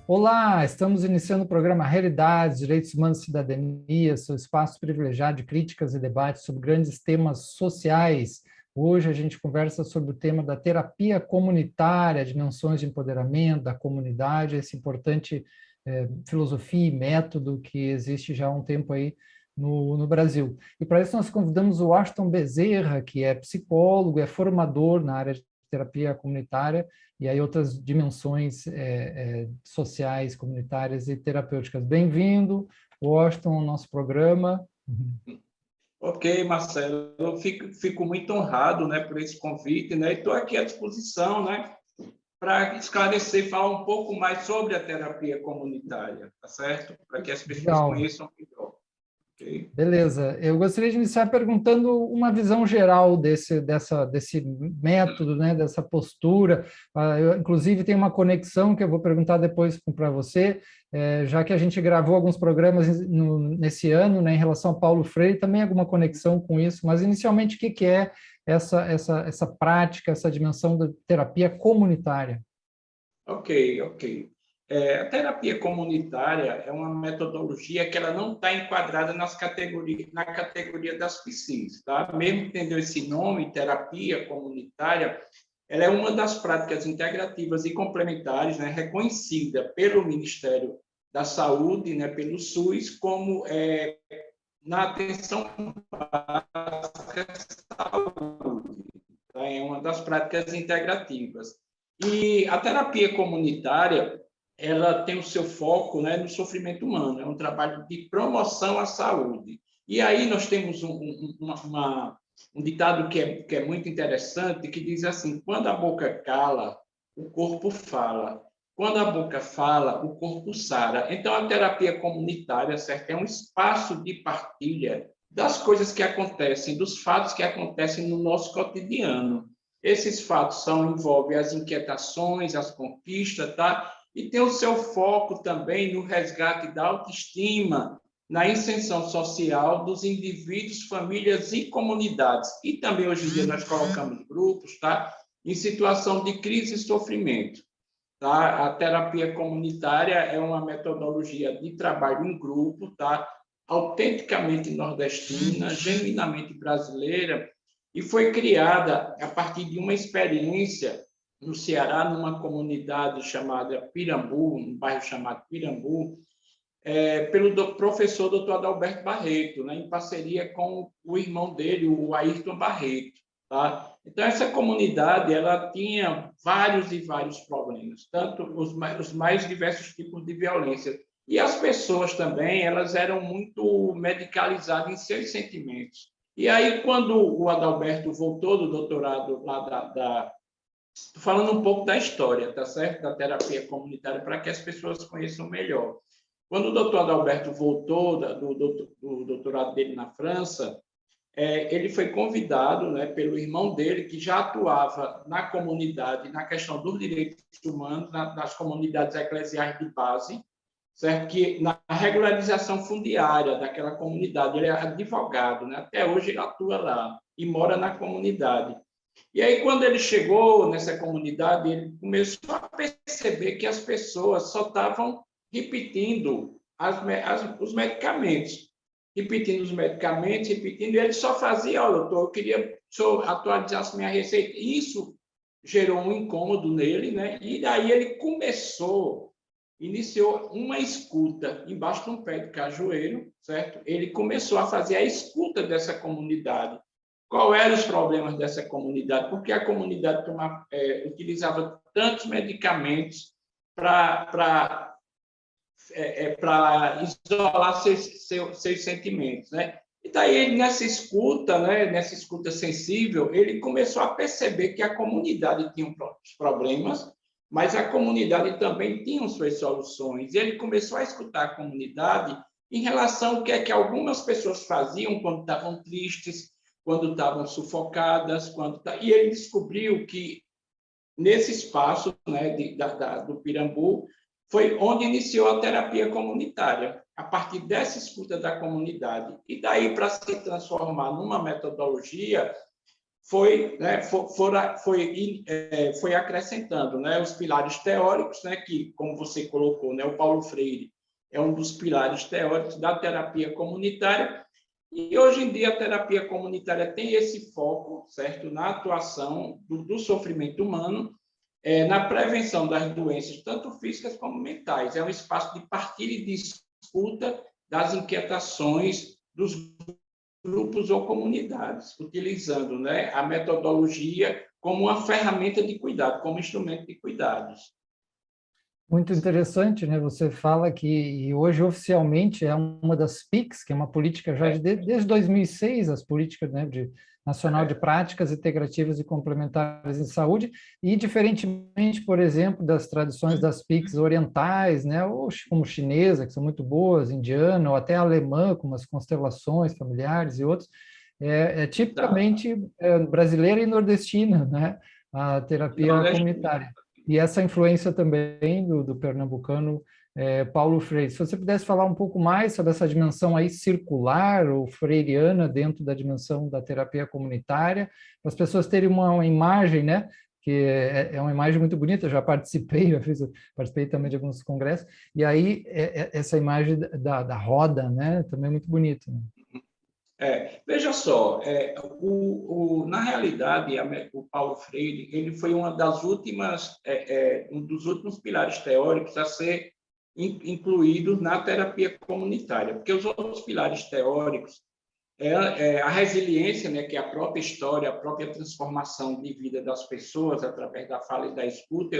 Olá, estamos iniciando o programa Realidades, Direitos Humanos e Cidadania, seu espaço privilegiado de críticas e debates sobre grandes temas sociais. Hoje a gente conversa sobre o tema da terapia comunitária, dimensões de empoderamento da comunidade, esse importante filosofia e método que existe já há um tempo aí no Brasil. E para isso nós convidamos o Washington Bezerra, que é psicólogo, é formador na área de terapia comunitária, e aí outras dimensões sociais, comunitárias e terapêuticas. Bem-vindo, Washington, ao nosso programa. Ok, Marcelo, eu fico muito honrado, né, por esse convite, né, e estou aqui à disposição, né, para esclarecer, falar um pouco mais sobre a terapia comunitária, tá certo? Para que as pessoas Legal. conheçam melhor. Okay? Beleza. Eu gostaria de iniciar perguntando uma visão geral desse método, né, dessa postura. Eu, inclusive, tem uma conexão que eu vou perguntar depois para você, já que a gente gravou alguns programas nesse ano, né, em relação a Paulo Freire, também alguma conexão com isso, mas inicialmente, o que é essa prática, essa dimensão da terapia comunitária? Ok. A terapia comunitária é uma metodologia que ela não está enquadrada na categoria das PSIs, tá? Mesmo tendo esse nome, terapia comunitária, ela é uma das práticas integrativas e complementares, né, reconhecida pelo Ministério da Saúde, né, pelo SUS, como na atenção básica à saúde. Tá? É uma das práticas integrativas. E a terapia comunitária, ela tem o seu foco, né, no sofrimento humano, é um trabalho de promoção à saúde. E aí nós temos um ditado que é muito interessante, que diz assim: quando a boca cala, o corpo fala. Quando a boca fala, o corpo sara. Então, a terapia comunitária, certo, é um espaço de partilha das coisas que acontecem, dos fatos que acontecem no nosso cotidiano. Esses fatos envolvem as inquietações, as conquistas, tá? E tem o seu foco também no resgate da autoestima, na inserção social dos indivíduos, famílias e comunidades. E também, hoje em dia, nós colocamos grupos, tá? Em situação de crise e sofrimento. Tá? A terapia comunitária é uma metodologia de trabalho em grupo, tá? Autenticamente nordestina, genuinamente brasileira, e foi criada a partir de uma experiência no Ceará, numa comunidade chamada Pirambu, um bairro chamado Pirambu, pelo professor Dr. Adalberto Barreto, né, em parceria com o irmão dele, o Ayrton Barreto. Tá? Então, essa comunidade ela tinha vários e vários problemas, tanto os mais diversos tipos de violência. E as pessoas também elas eram muito medicalizadas em seus sentimentos. E aí, quando o Adalberto voltou do doutorado lá Estou falando um pouco da história, tá certo? Da terapia comunitária, para que as pessoas conheçam melhor. Quando o doutor Adalberto voltou do doutorado dele na França, ele foi convidado, né, pelo irmão dele, que já atuava na comunidade, na questão dos direitos humanos, nas comunidades eclesiais de base, certo? Que na regularização fundiária daquela comunidade, ele é advogado, né? Até hoje ele atua lá e mora na comunidade. E aí, quando ele chegou nessa comunidade, ele começou a perceber que as pessoas só estavam repetindo os medicamentos. Repetindo os medicamentos, repetindo, e ele só fazia: olha, doutor, eu queria que o senhor atualizasse minha receita. Isso gerou um incômodo nele, né? E daí ele iniciou uma escuta embaixo de um pé de cajueiro, certo? Ele começou a fazer a escuta dessa comunidade. Qual eram os problemas dessa comunidade? Porque a comunidade utilizava tantos medicamentos para isolar seus sentimentos, né? E daí, nessa escuta, né, nessa escuta sensível, ele começou a perceber que a comunidade tinha problemas, mas a comunidade também tinha suas soluções. E ele começou a escutar a comunidade em relação ao que é que algumas pessoas faziam quando estavam tristes, quando estavam sufocadas, e ele descobriu que nesse espaço, né, do Pirambu, foi onde iniciou a terapia comunitária, a partir dessa escuta da comunidade. E daí, para se transformar numa metodologia, foi acrescentando, né, os pilares teóricos, né, que, como você colocou, né, o Paulo Freire é um dos pilares teóricos da terapia comunitária, e hoje em dia a terapia comunitária tem esse foco, certo, na atuação do sofrimento humano, na prevenção das doenças, tanto físicas como mentais. É um espaço de partilha e de escuta das inquietações dos grupos ou comunidades, utilizando, né, a metodologia como uma ferramenta de cuidado, como instrumento de cuidados. Muito interessante, né? Você fala que e hoje oficialmente é uma das PICs, que é uma política já desde 2006, as políticas, né, nacional de práticas integrativas e complementares em saúde, e diferentemente, por exemplo, das tradições das PICs orientais, né, ou como chinesa, que são muito boas, indiana, ou até alemã, com as constelações familiares e outros, tipicamente brasileira e nordestina, né, a terapia comunitária. E essa influência também do pernambucano Paulo Freire. Se você pudesse falar um pouco mais sobre essa dimensão aí circular ou freiriana dentro da dimensão da terapia comunitária, para as pessoas terem uma imagem, né? Que é uma imagem muito bonita, eu já participei, participei também de alguns congressos, e aí essa imagem da roda, né? Também é muito bonita. Né? Veja só, na realidade, o Paulo Freire ele foi um dos últimos pilares teóricos a ser incluído na terapia comunitária, porque os outros pilares teóricos, a resiliência, né, que é a própria história, a própria transformação de vida das pessoas através da fala e da escuta.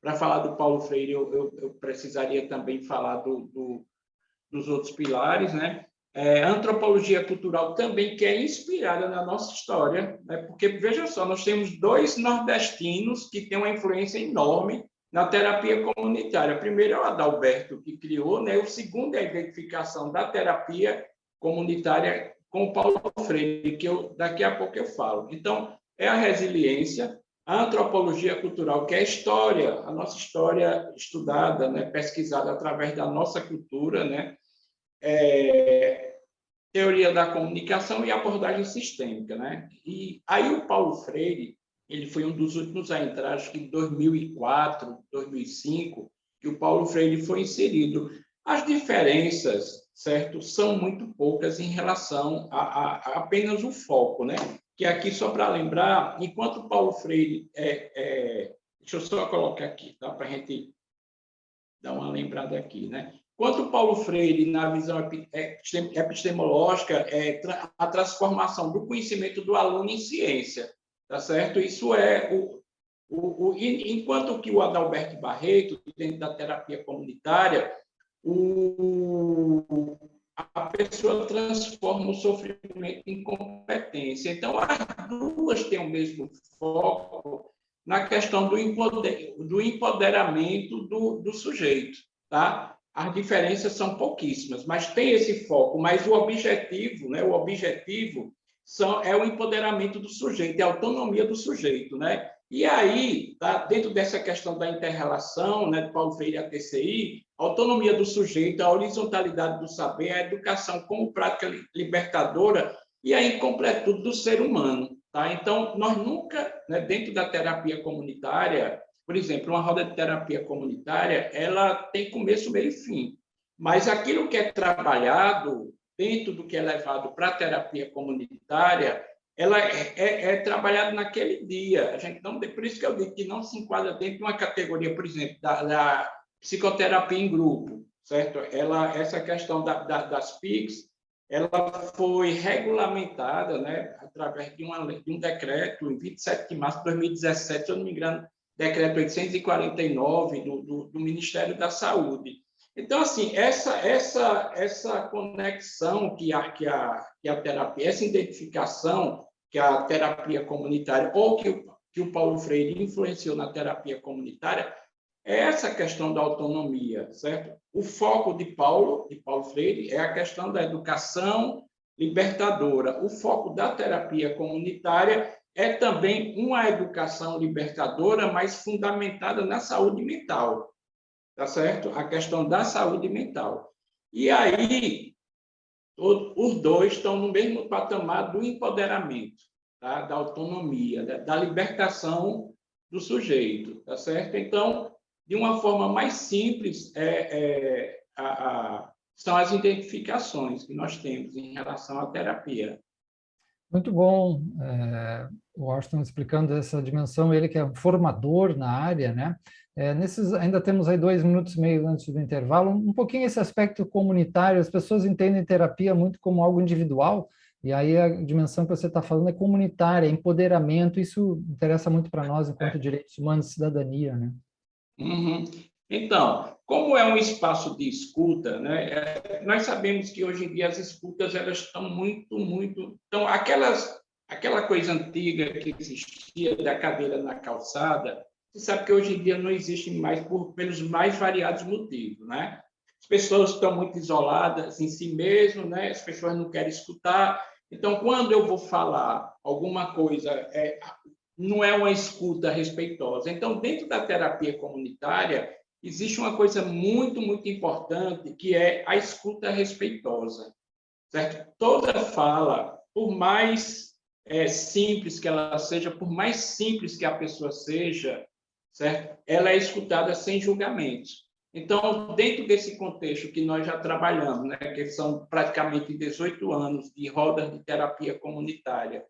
Para falar do Paulo Freire, eu precisaria também falar dos outros pilares, né? A antropologia cultural também, que é inspirada na nossa história, né? Porque, veja só, nós temos 2 nordestinos que têm uma influência enorme na terapia comunitária. O primeiro é o Adalberto, que criou, né? O segundo é a identificação da terapia comunitária com o Paulo Freire, que daqui a pouco eu falo. Então, é a resiliência, a antropologia cultural, que é a história, a nossa história estudada, né? Pesquisada através da nossa cultura, né? Teoria da comunicação e abordagem sistêmica, né? E aí o Paulo Freire, ele foi um dos últimos a entrar, acho que em 2004, 2005, que o Paulo Freire foi inserido. As diferenças, certo, são muito poucas em relação a apenas o foco, né? Que aqui, só para lembrar, enquanto o Paulo Freire deixa eu só colocar aqui, tá? Para a gente dar uma lembrada aqui, né? Quanto Paulo Freire, na visão epistemológica, a transformação do conhecimento do aluno em ciência, tá certo? Isso enquanto que o Adalberto Barreto, dentro da terapia comunitária, a pessoa transforma o sofrimento em competência. Então, as duas têm o mesmo foco na questão do empoderamento do sujeito, tá? As diferenças são pouquíssimas, mas tem esse foco. Mas o objetivo, né? O objetivo é o empoderamento do sujeito, é a autonomia do sujeito, né? E aí, tá, dentro dessa questão da inter-relação, né, de Paulo Freire e a TCI, a autonomia do sujeito, a horizontalidade do saber, a educação como prática libertadora e a incompletude do ser humano. Tá? Então, nós nunca, né, dentro da terapia comunitária, por exemplo, uma roda de terapia comunitária, ela tem começo, meio e fim. Mas aquilo que é trabalhado dentro do que é levado para a terapia comunitária, ela é trabalhada naquele dia. A gente não, por isso que eu digo que não se enquadra dentro de uma categoria, por exemplo, da psicoterapia em grupo, certo? Essa questão das PICs, ela foi regulamentada, né, através de um decreto, em 27 de março de 2017, se eu não me engano, decreto 849 do Ministério da Saúde. Então, assim, essa conexão que a terapia, essa identificação que a terapia comunitária, ou que o Paulo Freire influenciou na terapia comunitária, é essa questão da autonomia, certo? O foco de Paulo Freire é a questão da educação libertadora. O foco da terapia comunitária é também uma educação libertadora, mas fundamentada na saúde mental, tá certo? A questão da saúde mental. E aí, os dois estão no mesmo patamar do empoderamento, tá? Da autonomia, da libertação do sujeito, tá certo? Então, de uma forma mais simples, são as identificações que nós temos em relação à terapia. Muito bom, o Washington explicando essa dimensão, ele que é um formador na área, né? Ainda temos aí 2 minutos e meio antes do intervalo, um pouquinho esse aspecto comunitário, as pessoas entendem terapia muito como algo individual, e aí a dimensão que você está falando é comunitária, empoderamento, isso interessa muito para nós enquanto direitos humanos e cidadania, né? Uhum. Então, como é um espaço de escuta, né, nós sabemos que hoje em dia as escutas elas estão muito... Então, aquela coisa antiga que existia da cadeira na calçada, você sabe que hoje em dia não existe mais pelos mais variados motivos, né? As pessoas estão muito isoladas em si mesmas, né? As pessoas não querem escutar. Então, quando eu vou falar alguma coisa, não é uma escuta respeitosa. Então, dentro da terapia comunitária, existe uma coisa muito importante, que é a escuta respeitosa, certo? Toda fala, por mais simples que ela seja, por mais simples que a pessoa seja, certo? Ela é escutada sem julgamentos. Então, dentro desse contexto que nós já trabalhamos, né, que são praticamente 18 anos de rodas de terapia comunitária,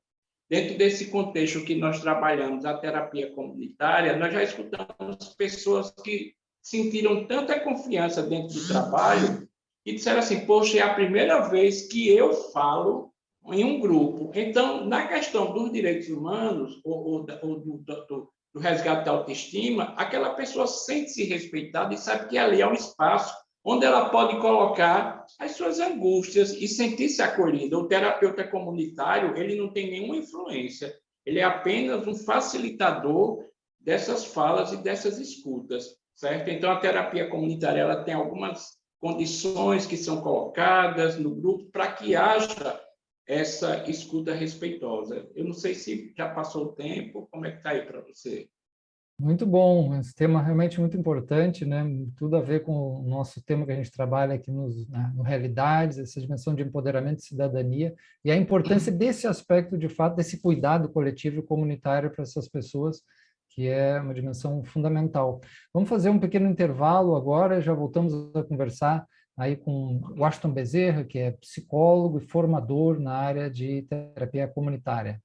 dentro desse contexto que nós trabalhamos a terapia comunitária, nós já escutamos pessoas que sentiram tanta confiança dentro do trabalho e disseram assim, poxa, é a primeira vez que eu falo em um grupo. Então, na questão dos direitos humanos, ou do resgate da autoestima, aquela pessoa sente-se respeitada e sabe que ali é um espaço onde ela pode colocar as suas angústias e sentir-se acolhida. O terapeuta comunitário, ele não tem nenhuma influência, ele é apenas um facilitador dessas falas e dessas escutas, certo? Então, a terapia comunitária ela tem algumas condições que são colocadas no grupo para que haja essa escuta respeitosa. Eu não sei se já passou o tempo, como é que está aí para você? Muito bom, esse tema realmente muito importante, né? Tudo a ver com o nosso tema que a gente trabalha aqui no Realidades, essa dimensão de empoderamento e cidadania, e a importância desse aspecto, de fato, desse cuidado coletivo e comunitário para essas pessoas, que é uma dimensão fundamental. Vamos fazer um pequeno intervalo agora, já voltamos a conversar aí com Washington Bezerra, que é psicólogo e formador na área de terapia comunitária.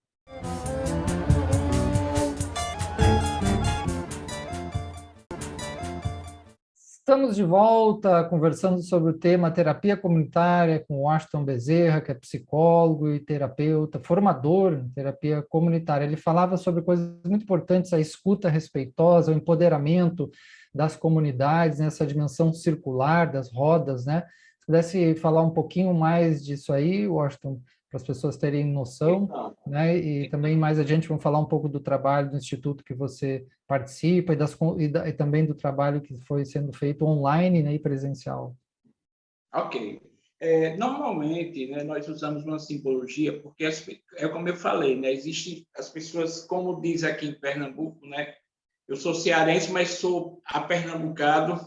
Estamos de volta conversando sobre o tema terapia comunitária com o Washington Bezerra, que é psicólogo e terapeuta, formador em terapia comunitária. Ele falava sobre coisas muito importantes, a escuta respeitosa, o empoderamento das comunidades, nessa dimensão circular das rodas, né? Se pudesse falar um pouquinho mais disso aí, Washington, para as pessoas terem noção, né? E também mais adiante vamos falar um pouco do trabalho do instituto que você participa e também do trabalho que foi sendo feito online, né, e presencial. Ok. Normalmente, né, nós usamos uma simbologia porque, é como eu falei, né, existem as pessoas, como diz aqui em Pernambuco, né, eu sou cearense, mas sou apernambucado,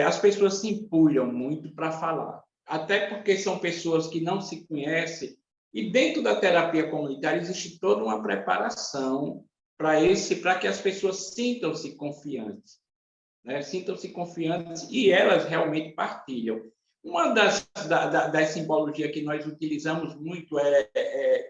as pessoas se empulham muito para falar, até porque são pessoas que não se conhecem, e dentro da terapia comunitária existe toda uma preparação para que as pessoas sintam-se confiantes, né? Sintam-se confiantes e elas realmente partilham. Uma das simbologias que nós utilizamos muito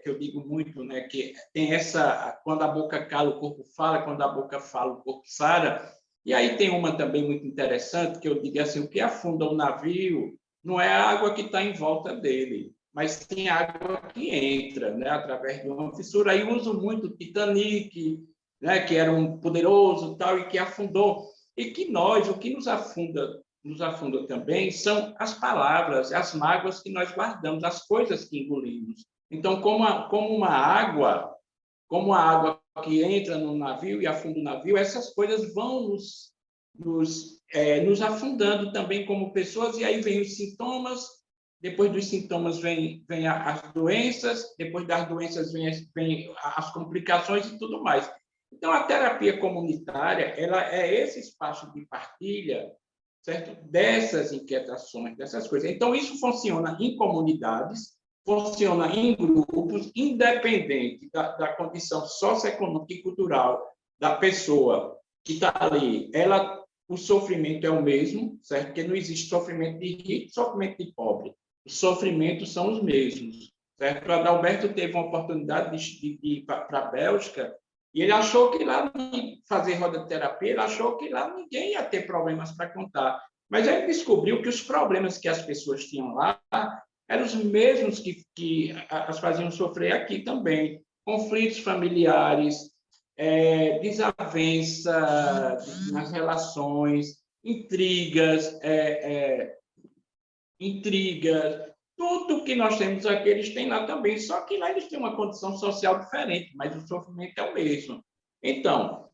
que eu digo muito, né, que tem essa, quando a boca cala, o corpo fala, quando a boca fala, o corpo sara. E aí tem uma também muito interessante, que eu digo assim, o que afunda o navio não é a água que está em volta dele, mas sim a água que entra, né, através de uma fissura. Aí uso muito o Titanic, né, que era um poderoso tal, e que afundou. E que o que nos afunda também são as palavras, as mágoas que nós guardamos, as coisas que engolimos. Então, como a água que entra no navio e afunda o navio, essas coisas vão nos afundando também como pessoas, e aí vem os sintomas, depois dos sintomas vem as doenças, depois das doenças vem as complicações e tudo mais. Então, a terapia comunitária ela é esse espaço de partilha, certo? Dessas inquietações, dessas coisas. Então, isso funciona em comunidades, funciona em grupos, independente da condição socioeconômica e cultural da pessoa que está ali. O sofrimento é o mesmo, certo? Porque não existe sofrimento de rico e sofrimento de pobre. Os sofrimentos são os mesmos, certo? O Adalberto teve uma oportunidade de ir para a Bélgica e ele achou que lá, fazer roda de terapia, ele achou que lá ninguém ia ter problemas para contar. Mas ele descobriu que os problemas que as pessoas tinham lá eram os mesmos que as faziam sofrer aqui também. Conflitos familiares, desavença nas relações, intrigas, tudo que nós temos aqui, eles têm lá também, só que lá eles têm uma condição social diferente, mas o sofrimento é o mesmo. Então,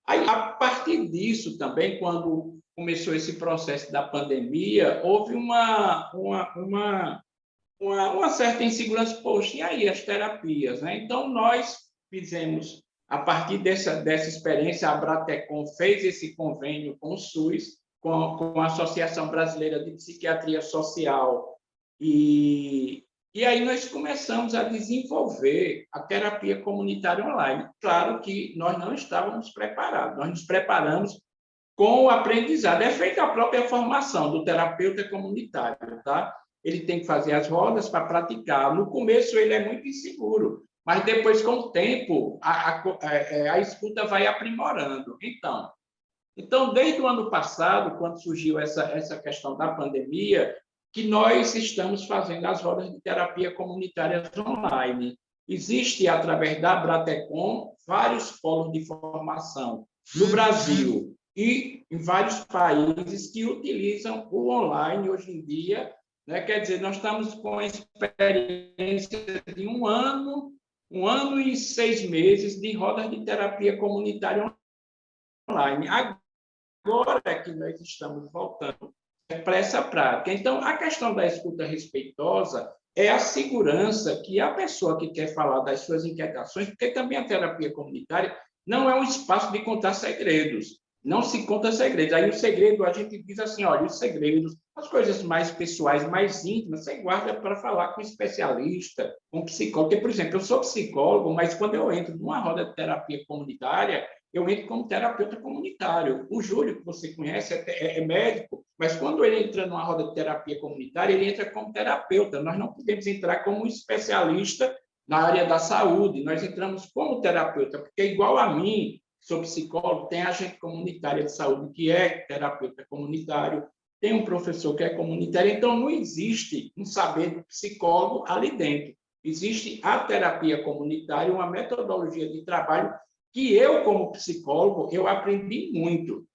aí, a partir disso também, quando começou esse processo da pandemia, houve uma certa insegurança, poxa, e aí as terapias, né? Então, nós fizemos, a partir dessa experiência, a Bratecom fez esse convênio com o SUS, com a Associação Brasileira de Psiquiatria Social, e aí nós começamos a desenvolver a terapia comunitária online. Claro que nós não estávamos preparados, nós nos preparamos com o aprendizado. É feita a própria formação do terapeuta comunitário, tá? Ele tem que fazer as rodas para praticar. No começo, ele é muito inseguro, mas depois, com o tempo, a escuta vai aprimorando. Então, desde o ano passado, quando surgiu essa questão da pandemia, que nós estamos fazendo as rodas de terapia comunitárias online. Existe, através da Bratecom, vários polos de formação no Brasil e em vários países que utilizam o online hoje em dia, né? Quer dizer, nós estamos com a experiência de um ano e 6 meses de rodas de terapia comunitária online. Agora é que nós estamos voltando para essa prática. Então, a questão da escuta respeitosa é a segurança que a pessoa que quer falar das suas inquietações, porque também a terapia comunitária não é um espaço de contar segredos. Não se conta segredos. Aí o segredo, a gente diz assim, olha, os segredos, as coisas mais pessoais, mais íntimas, você guarda para falar com um especialista, com um psicólogo. Porque, por exemplo, eu sou psicólogo, mas quando eu entro numa roda de terapia comunitária, eu entro como terapeuta comunitário. O Júlio, que você conhece, é médico, mas quando ele entra numa roda de terapia comunitária, ele entra como terapeuta. Nós não podemos entrar como especialista na área da saúde, nós entramos como terapeuta, porque igual a mim, sou psicólogo, tem agente comunitária de saúde que é terapeuta comunitário, tem um professor que é comunitário, então não existe um saber do psicólogo ali dentro. Existe a terapia comunitária, uma metodologia de trabalho que eu, como psicólogo, eu aprendi muito.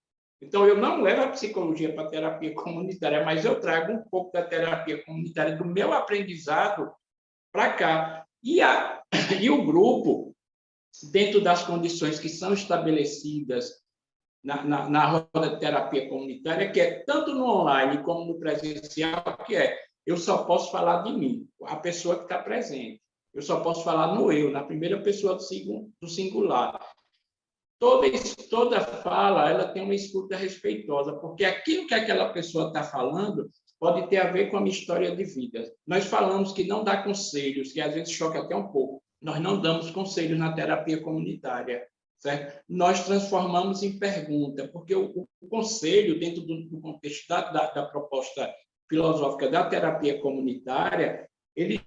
Então, eu não levo a psicologia para a terapia comunitária, mas eu trago um pouco da terapia comunitária, do meu aprendizado, para cá. E o grupo, dentro das condições que são estabelecidas na roda de terapia comunitária, que é tanto no online como no presencial, que eu só posso falar de mim, a pessoa que está presente. Eu só posso falar no eu, na primeira pessoa do singular. Toda fala ela tem uma escuta respeitosa, porque aquilo que aquela pessoa está falando pode ter a ver com a minha história de vida. Nós falamos que não dá conselhos, que às vezes choca até um pouco. Nós não damos conselhos na terapia comunitária, certo? Nós transformamos em pergunta, porque o conselho, dentro do contexto da proposta filosófica da terapia comunitária, ele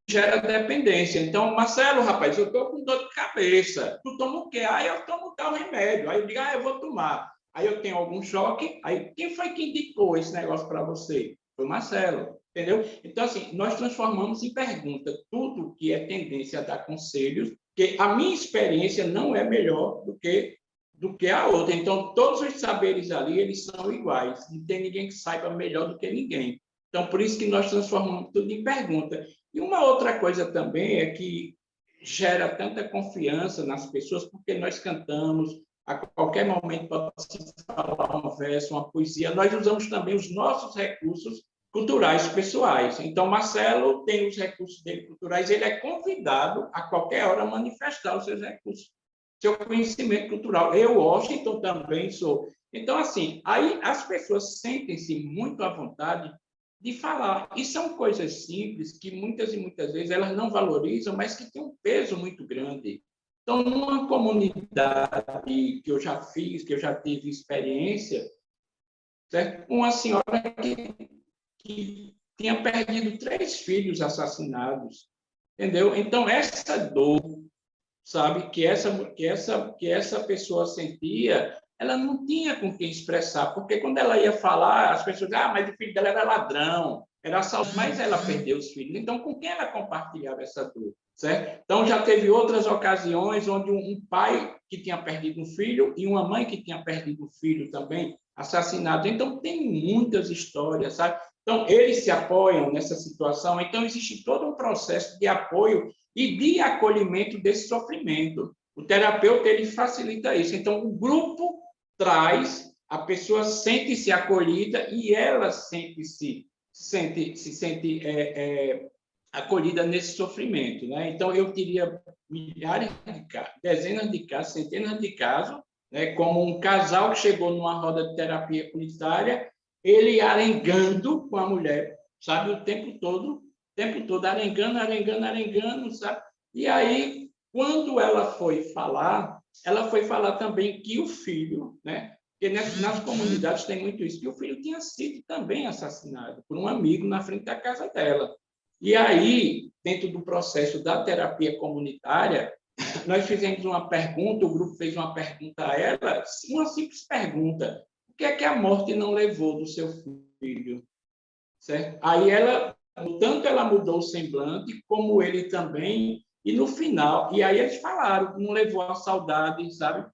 gera dependência. Então, Marcelo, rapaz, eu estou com dor de cabeça. Tu toma o quê? Aí eu tomo tal remédio. Aí eu digo, eu vou tomar. Aí eu tenho algum choque. Aí, quem foi que indicou esse negócio para você? Foi Marcelo, entendeu? Então, assim, nós transformamos em pergunta tudo que é tendência a dar conselhos, porque a minha experiência não é melhor do que a outra. Então, todos os saberes ali, eles são iguais. Não tem ninguém que saiba melhor do que ninguém. Então, por isso que nós transformamos tudo em pergunta. E uma outra coisa também é que gera tanta confiança nas pessoas, porque nós cantamos, a qualquer momento pode se falar um verso, uma poesia. Nós usamos também os nossos recursos culturais pessoais. Então, Marcelo tem os recursos dele culturais, ele é convidado a qualquer hora a manifestar os seus recursos, seu conhecimento cultural. Eu, Washington, também sou. Então, assim, aí as pessoas sentem-se muito à vontade de falar. E são coisas simples que muitas e muitas vezes elas não valorizam, mas que têm um peso muito grande. Então, numa comunidade que eu já fiz, que eu já tive experiência, certo? Uma senhora que tinha perdido 3 filhos assassinados, entendeu? Então, essa dor, sabe, que essa pessoa sentia, ela não tinha com quem expressar, porque quando ela ia falar, as pessoas diziam, mas o filho dela era ladrão, era assalto, mas ela perdeu os filhos. Então, com quem ela compartilhava essa dor? Certo? Então, já teve outras ocasiões onde um pai que tinha perdido um filho e uma mãe que tinha perdido um filho também assassinado. Então, tem muitas histórias, sabe? Então, eles se apoiam nessa situação. Então, existe todo um processo de apoio e de acolhimento desse sofrimento. O terapeuta, ele facilita isso. Então, o grupo traz, a pessoa sente-se acolhida e ela se sente acolhida nesse sofrimento, né? Então, eu teria milhares de casos, dezenas de casos, centenas de casos, né? Como um casal que chegou numa roda de terapia comunitária, ele arengando com a mulher, sabe, o tempo todo, arengando, sabe? E aí, quando ela foi falar também que o filho, né? Porque nas comunidades tem muito isso, que o filho tinha sido também assassinado por um amigo na frente da casa dela. E aí, dentro do processo da terapia comunitária, nós fizemos uma pergunta, o grupo fez uma pergunta a ela, uma simples pergunta: o que é que a morte não levou do seu filho? Certo? Aí tanto ela mudou o semblante, como ele também, e no final, e aí eles falaram, não levou a saudade, sabe?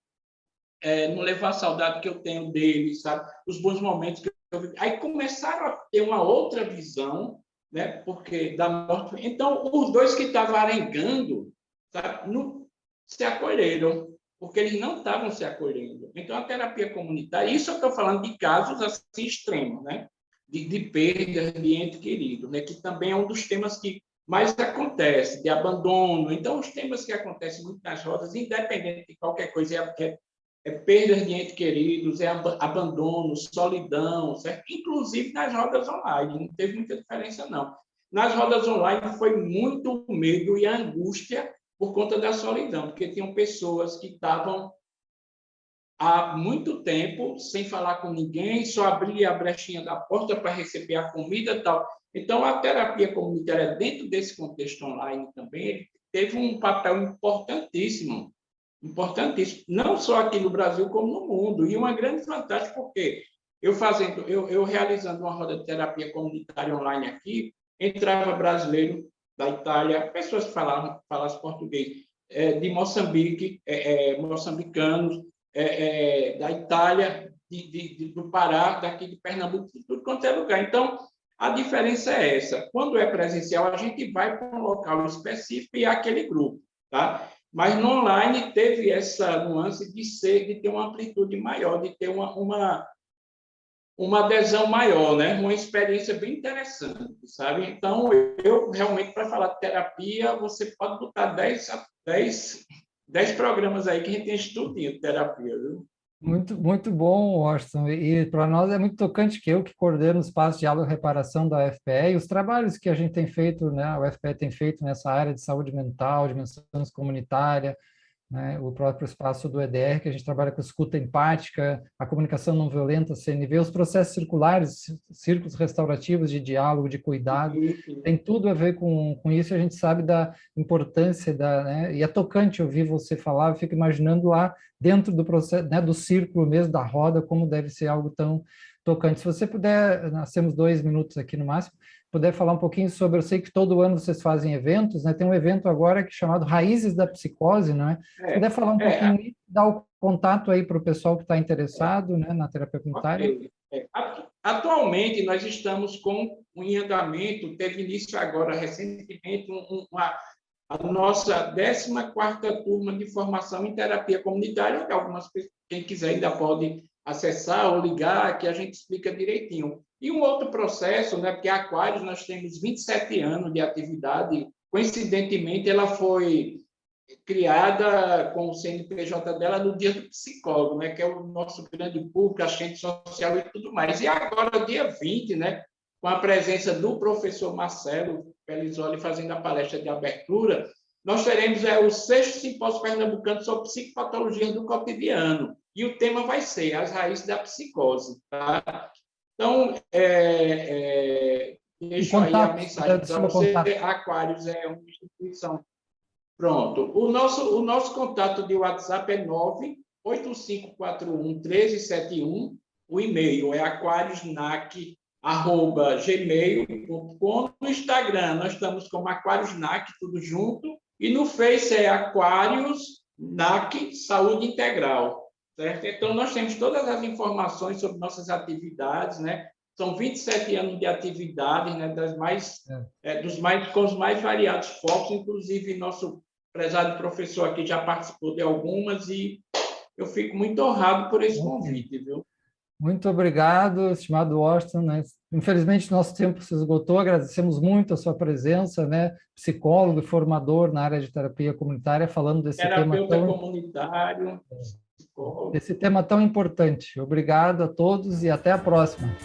Não levou a saudade que eu tenho dele, sabe? Os bons momentos que eu vivi. Aí começaram a ter uma outra visão, né? Porque da morte. Então, os dois que estavam arengando, sabe? Se acolheram, porque eles não estavam se acolhendo. Então, a terapia comunitária, isso eu estou falando de casos assim extremos, né? De perda de ente querido, né? Que também é um dos temas que mais acontece, de abandono. Então, os temas que acontecem muito nas rodas, independente de qualquer coisa, perdas de entes queridos, abandono, solidão, certo? Inclusive nas rodas online, não teve muita diferença, não. Nas rodas online foi muito medo e angústia por conta da solidão, porque tinham pessoas que estavam há muito tempo sem falar com ninguém, só abria a brechinha da porta para receber a comida e tal. Então, a terapia comunitária, dentro desse contexto online também, teve um papel importantíssimo, não só aqui no Brasil, como no mundo. E uma grande vantagem, porque eu realizando uma roda de terapia comunitária online aqui, entrava brasileiro da Itália, pessoas que falassem português, de Moçambique, moçambicanos, da Itália, do Pará, daqui de Pernambuco, de tudo quanto é lugar. Então, a diferença é essa. Quando é presencial, a gente vai para um local específico e é aquele grupo, tá? Mas no online teve essa nuance de ter uma amplitude maior, de ter uma adesão maior, né? Uma experiência bem interessante, sabe? Então, eu realmente, para falar de terapia, você pode botar 10 programas aí que a gente tem estudinho de terapia, viu? Muito, muito bom, Washington. E para nós é muito tocante que eu que coordeno o espaço de diálogo e reparação da UFPE e os trabalhos que a gente tem feito, né, a UFPE tem feito nessa área de saúde mental, dimensão comunitária, né, o próprio espaço do EDR, que a gente trabalha com escuta empática, a comunicação não violenta, CNV, os processos circulares, círculos restaurativos de diálogo, de cuidado, tem tudo a ver com isso, a gente sabe da importância, né, e é tocante ouvir você falar, eu fico imaginando lá dentro do processo, né, do círculo mesmo, da roda, como deve ser algo tão tocante. Se você puder, nós temos 2 minutos aqui no máximo, puder falar um pouquinho sobre, eu sei que todo ano vocês fazem eventos, né? Tem um evento agora chamado Raízes da Psicose, não é? Se puder falar um pouquinho e dar o contato aí para o pessoal que está interessado, né, na terapia comunitária. Okay. Atualmente, nós estamos com um andamento, teve início agora, recentemente, a nossa 14ª turma de formação em terapia comunitária, que algumas pessoas, quem quiser ainda pode acessar ou ligar, que a gente explica direitinho. E um outro processo, né, porque a Aquários nós temos 27 anos de atividade, coincidentemente ela foi criada com o CNPJ dela no Dia do Psicólogo, né, que é o nosso grande público, assistente social e tudo mais. E agora, dia 20, né, com a presença do professor Marcelo Pelizoli fazendo a palestra de abertura, nós teremos o 6º Simpósio Pernambucano sobre Psicopatologias do Cotidiano, e o tema vai ser as raízes da psicose. Tá? Então, deixo aí a mensagem para você. Aquários é uma instituição. Pronto. O nosso contato de WhatsApp é 985411371. O e-mail é aquariosnac@gmail.com. No Instagram, nós estamos como Aquariosnac, tudo junto. E no Face é Aquariosnac Saúde Integral. Certo? Então, nós temos todas as informações sobre nossas atividades, né? São 27 anos de atividade, né? Com os mais variados focos, inclusive nosso prezado professor aqui já participou de algumas, e eu fico muito honrado por esse convite, viu? Muito obrigado, estimado Washington, né? Infelizmente, nosso tempo se esgotou, agradecemos muito a sua presença, né? Psicólogo e formador na área de terapia comunitária, falando desse terapeuta comunitário, esse tema tão importante. Obrigado a todos e até a próxima.